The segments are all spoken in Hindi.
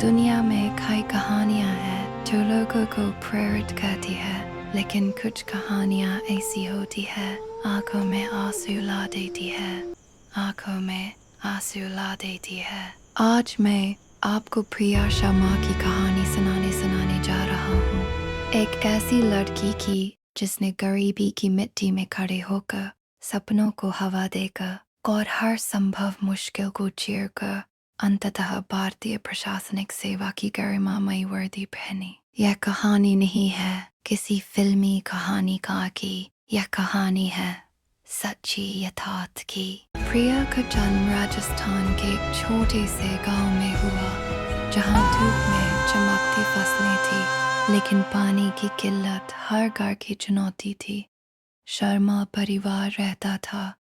दुनिया में कई कहानियाँ हैं जो लोगों को प्रेरित करती है, लेकिन कुछ कहानियाँ ऐसी होती है आंखों में आंसू ला देती है, आंखों में आंसू ला देती है। आज मैं आपको प्रिया शर्मा की कहानी सुनाने जा रहा हूँ। एक ऐसी लड़की की जिसने गरीबी की मिट्टी में खड़े होकर सपनों को हवा देकर और हर संभव मुश्किल को चीरकर अंततः भारतीय प्रशासनिक सेवा की गरिमामयी वर्दी पहनी। यह कहानी नहीं है किसी फिल्मी कहानीकार की, यह कहानी है सच्ची यथार्थ की। प्रिया का जन्म राजस्थान के एक छोटे से गांव में हुआ, जहां धूप में चमकती फसलें थी, लेकिन पानी की किल्लत हर घर की चुनौती थी। शर्मा परिवार रहता था।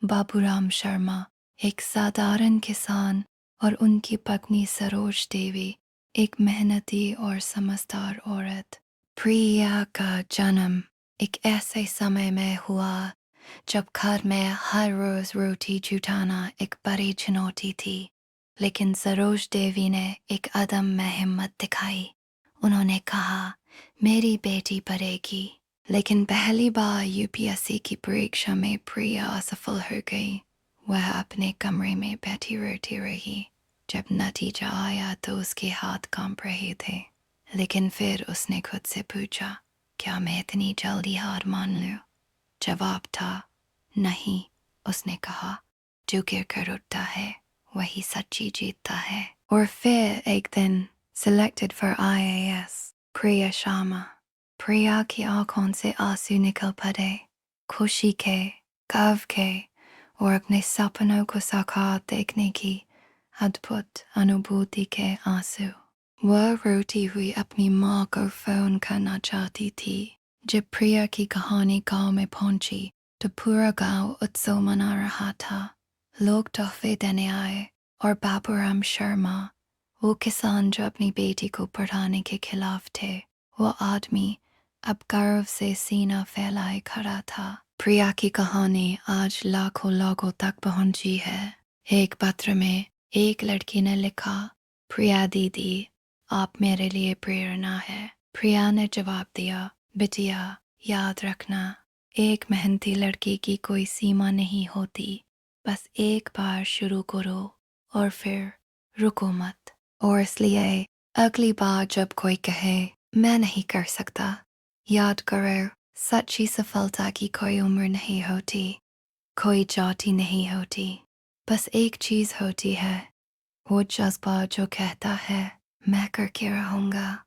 बाबूराम शर्मा एक साधारण किसान और उनकी पत्नी सरोज देवी एक मेहनती और समझदार औरत। प्रिया का जन्म एक ऐसे समय में हुआ जब घर में हर रोज रोटी जुटाना एक बड़ी चुनौती थी, लेकिन सरोज देवी ने एक अदम में हिम्मत दिखाई। उन्होंने कहा, मेरी बेटी पढ़ेगी। लेकिन पहली बार यूपीएससी की परीक्षा में प्रिया असफल हो गई। वह अपने कमरे में बैठी रोती रही। जब नतीजा आया तो उसके हाथ कांप रहे थे, लेकिन फिर उसने खुद से पूछा, क्या मैं इतनी जल्दी हार मान लूं? जवाब था नहीं। उसने कहा, जो गिर कर उठता है वही सच्ची जीतता है। और फिर एक दिन selected for IAS, Priya Sharma. प्रिया की आंखों से आंसू निकल पड़े, खुशी के, गर्व के और अपने सपनों को साकार देखने की अद्भुत अनुभूति के आंसू। वह रोती हुई अपनी माँ को फोन करना चाहती थी। जब प्रिया की कहानी गांव में पहुंची तो पूरा गांव उत्सव मना रहा था। लोग तोहफे देने आए और बाबूराम शर्मा, वो किसान जो अपनी बेटी को पढ़ाने के खिलाफ थे, वो आदमी अब गर्व से सीना फैलाए खड़ा था। प्रिया की कहानी आज लाखों लोगों तक पहुंची है। एक पत्र में एक लड़की ने लिखा, प्रिया दीदी, आप मेरे लिए प्रेरणा है। प्रिया ने जवाब दिया, बिटिया याद रखना, एक मेहनती लड़की की कोई सीमा नहीं होती। बस एक बार शुरू करो और फिर रुको मत। और इसलिए अगली बार जब कोई कहे मैं नहीं कर सकता, याद करो, सच्ची सफलता की कोई उम्र नहीं होती, कोई जाति नहीं होती। बस एक चीज होती है, वो जज्बा जो कहता है मैं करके रहूंगा।